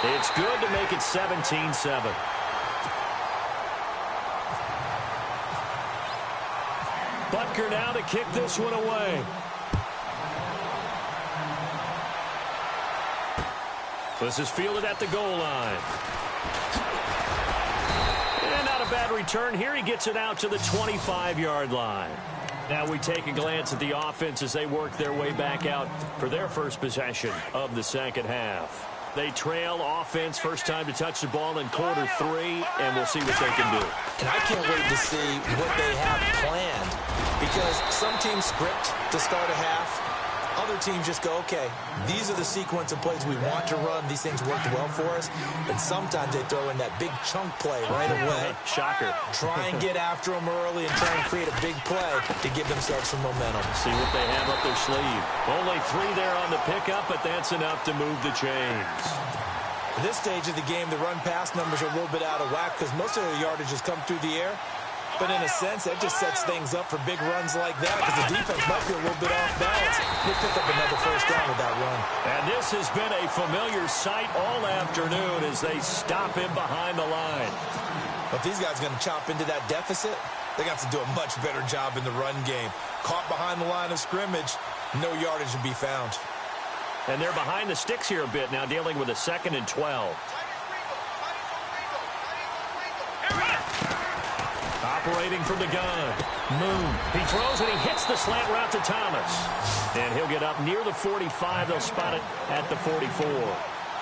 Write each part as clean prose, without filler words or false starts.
It's good to make it 17-7. Butker now to kick this one away. This is fielded at the goal line. And not a bad return here. He gets it out to the 25-yard line. Now we take a glance at the offense as they work their way back out for their first possession of the second half. They trail offense, first time to touch the ball in quarter 3, and we'll see what they can do. And I can't wait to see what they have planned, because some teams script to start a half. Other teams just go, okay, these are the sequence of plays we want to run. These things worked well for us. And sometimes they throw in that big chunk play right away. Shocker. Try and get after them early and try and create a big play to give themselves some momentum. See what they have up their sleeve. Only 3 there on the pickup, but that's enough to move the chains. At this stage of the game, the run-pass numbers are a little bit out of whack because most of the yardage has come through the air. But in a sense, that just sets things up for big runs like that because the defense might be a little bit off balance. They pick up another first down with that run. And this has been a familiar sight all afternoon as they stop him behind the line. But these guys are going to chop into that deficit. They got to do a much better job in the run game. Caught behind the line of scrimmage, no yardage to be found. And they're behind the sticks here a bit now, dealing with a 2nd and 12. Operating from the gun. Moon. He throws and he hits the slant route to Thomas. And he'll get up near the 45. They'll spot it at the 44.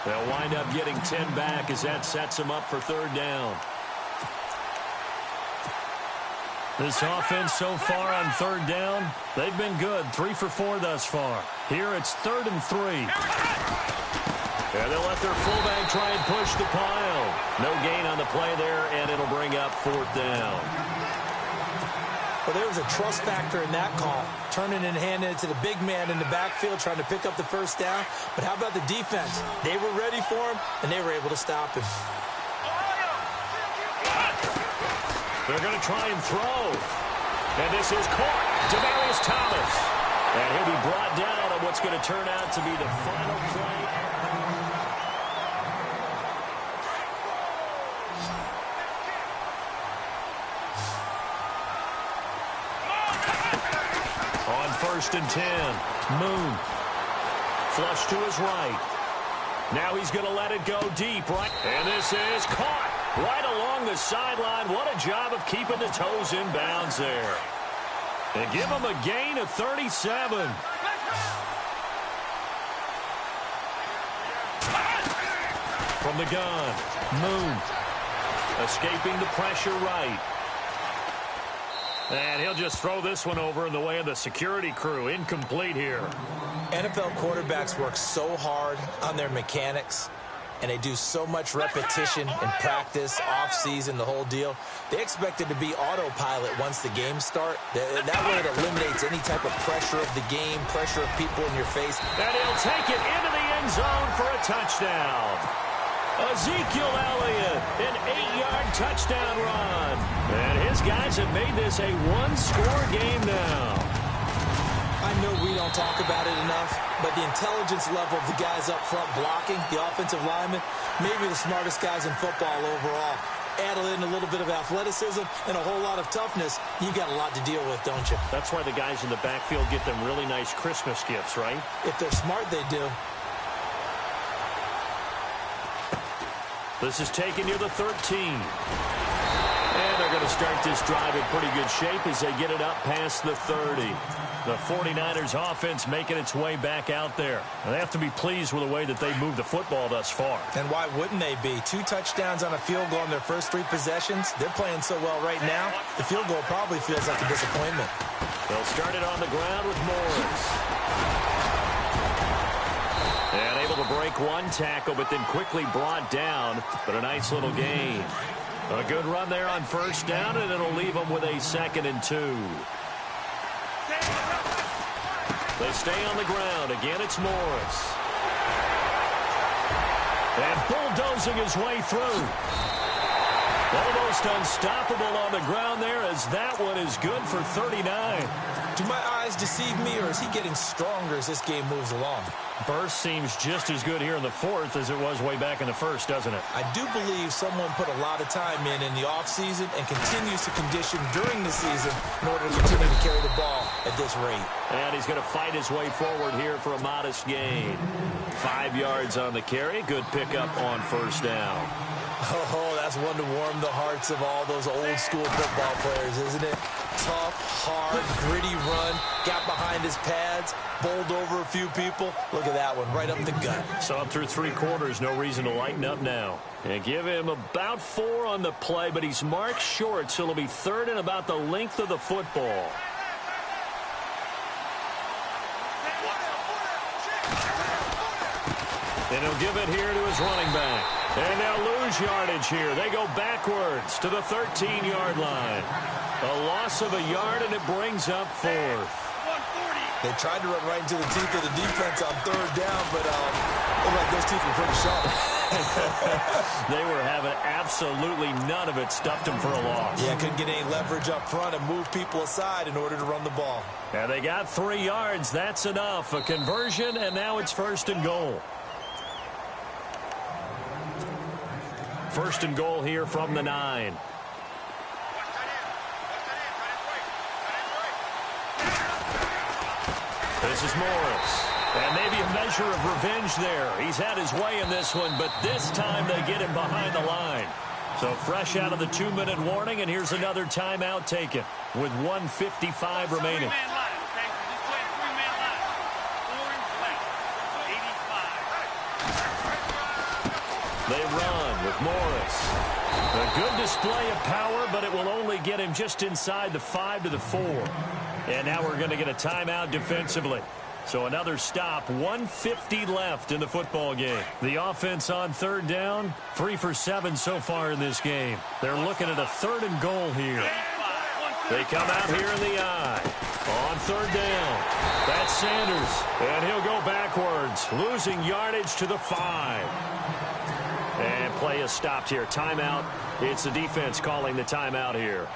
They'll wind up getting 10 back as that sets them up for 3rd down. This offense so far on 3rd down, they've been good. 3 for 4 thus far. Here it's 3rd and 3. And they'll let their fullback try and push the pile. No gain on the play there, and it'll bring up 4th down. Well, there was a trust factor in that call, turning and handing it to the big man in the backfield, trying to pick up the first down. But how about the defense? They were ready for him, and they were able to stop him. They're going to try and throw. And this is caught. Demaryius Thomas. And he'll be brought down on what's going to turn out to be the final play. On 1st and 10, Moon. Flush to his right. Now he's going to let it go deep, right? And this is caught right along the sideline. What a job of keeping the toes in bounds there. And give him a gain of 37. From the gun, Moon. Escaping the pressure right. And he'll just throw this one over in the way of the security crew. Incomplete here. NFL quarterbacks work so hard on their mechanics, and they do so much repetition and practice, off-season, the whole deal. They expect it to be autopilot once the games start. That way it eliminates any type of pressure of the game, pressure of people in your face. And he'll take it into the end zone for a touchdown. Ezekiel Elliott, an 8-yard touchdown run. And his guys have made this a one-score game now. I know we don't talk about it enough, but the intelligence level of the guys up front blocking, the offensive linemen, maybe the smartest guys in football overall. Add in a little bit of athleticism and a whole lot of toughness, you got a lot to deal with, don't you? That's why the guys in the backfield get them really nice Christmas gifts, right? If they're smart, they do. This is taken near the 13. And they're going to start this drive in pretty good shape as they get it up past the 30. The 49ers offense making its way back out there. And they have to be pleased with the way that they moved the football thus far. And why wouldn't they be? 2 touchdowns on a field goal in their first 3 possessions. They're playing so well right now, the field goal probably feels like a disappointment. They'll start it on the ground with Morris. And able to break 1 tackle, but then quickly brought down. But a nice little gain. A good run there on first down, and it'll leave them with a 2nd and 2. They stay on the ground. Again, it's Morris. And bulldozing his way through. Almost unstoppable on the ground there, as that one is good for 39. Do my eyes deceive me, or is he getting stronger as this game moves along? Burst seems just as good here in the fourth as it was way back in the first, doesn't it? I do believe someone put a lot of time in the offseason and continues to condition during the season in order to continue to carry the ball at this rate. And he's going to fight his way forward here for a modest gain. 5 yards on the carry. Good pickup on first down. Oh, that's one to warm the hearts of all those old-school football players, isn't it? Tough, hard, gritty run, got behind his pads, bowled over a few people. Look at that one, right up the gut. So up through 3 quarters, no reason to lighten up now. And give him about 4 on the play, but he's marked short, so it'll be third and about the length of the football. And he'll give it here to his running back. And they'll lose yardage here. They go backwards to the 13-yard line. A loss of a yard, and it brings up 4th. They tried to run right into the teeth of the defense on 3rd down, but looked like those teeth were pretty sharp. They were having absolutely none of it. Stuffed them for a loss. Yeah, couldn't get any leverage up front and move people aside in order to run the ball. And they got 3 yards. That's enough. A conversion, and now it's 1st and goal. 1st and goal here from the 9. This is Morris. And maybe a measure of revenge there. He's had his way in this one, but this time they get him behind the line. So fresh out of the 2-minute warning, and here's another timeout taken with 1:55 remaining. They run with Morris. A good display of power, but it will only get him just inside the 5 to the 4. And now we're going to get a timeout defensively. So another stop, 1:50 left in the football game. The offense on 3rd down, 3 for 7 so far in this game. They're looking at a 3rd and goal here. They come out here in the I. On 3rd down, that's Sanders. And he'll go backwards, losing yardage to the 5. And play is stopped here. Timeout. It's the defense calling the timeout here.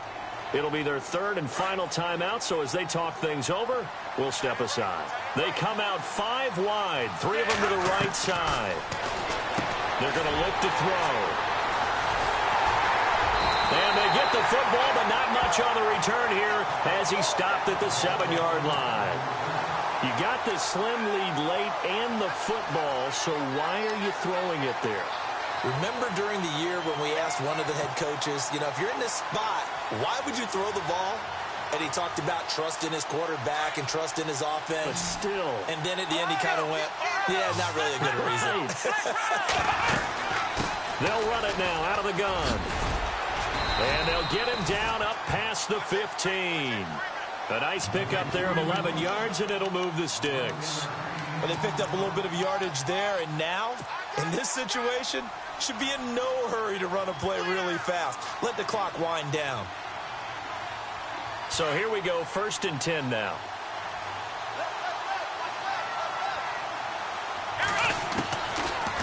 It'll be their 3rd and final timeout, so as they talk things over, we'll step aside. They come out 5 wide, 3 of them to the right side. They're going to look to throw. And they get the football, but not much on the return here as he stopped at the 7-yard line. You got the slim lead late and the football, so why are you throwing it there? Remember during the year when we asked one of the head coaches, if you're in this spot, why would you throw the ball? And he talked about trust in his quarterback and trust in his offense. But still. And then at the end he kind of went, yeah, not really a good reason. They'll run it now out of the gun. And they'll get him down up past the 15. A nice pickup there of 11 yards, and it'll move the sticks. Well, they picked up a little bit of yardage there, and now, in this situation, should be in no hurry to run a play really fast. Let the clock wind down. So here we go, 1st and 10 now.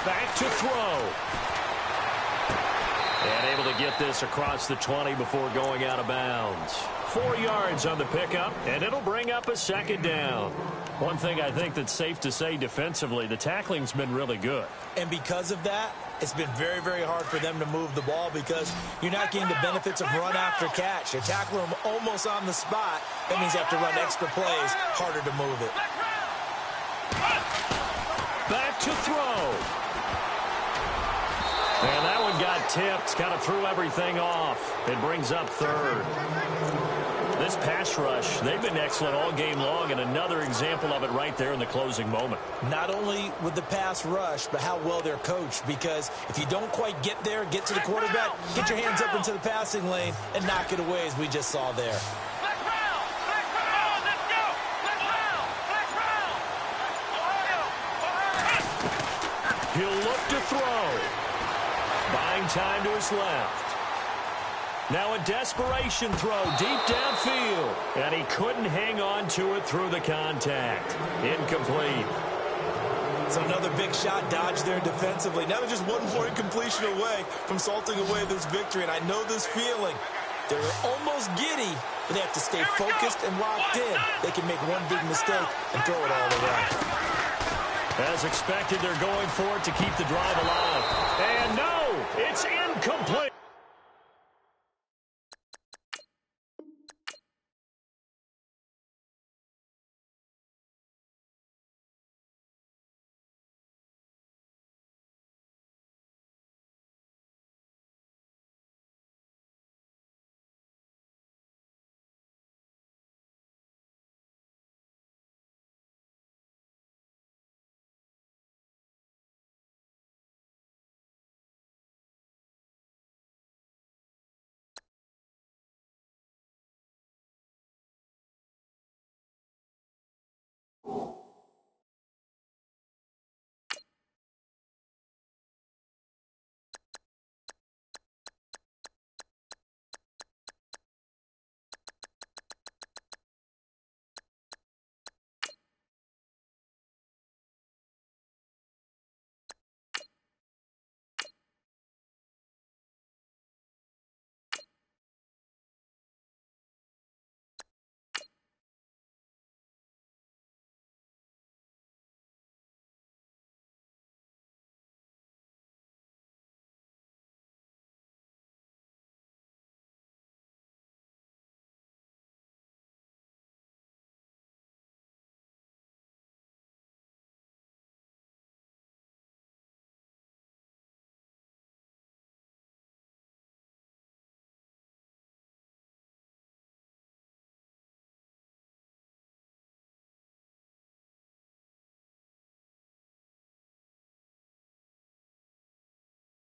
Back to throw. And able to get this across the 20 before going out of bounds. 4 yards on the pickup, and it'll bring up a 2nd down. One thing I think that's safe to say defensively, the tackling's been really good. And because of that, it's been very, very hard for them to move the ball because you're not getting the benefits of run after catch. You tackle them almost on the spot. That means you have to run extra plays, harder to move it. Back to throw. And that one got tipped, kind of threw everything off. It brings up 3rd. This pass rush, they've been excellent all game long, and another example of it right there in the closing moment. Not only with the pass rush, but how well they're coached, because if you don't quite get there, get to the quarterback, get your hands up into the passing lane and knock it away as we just saw there. He'll look to throw. Buying time to his left. Now a desperation throw deep downfield. And he couldn't hang on to it through the contact. Incomplete. So another big shot dodged there defensively. Now they're just one more incompletion away from salting away this victory, and I know this feeling. They're almost giddy, but they have to stay focused and locked in. They can make one big mistake and throw it all away. As expected, they're going for it to keep the drive alive. And no, it's incomplete.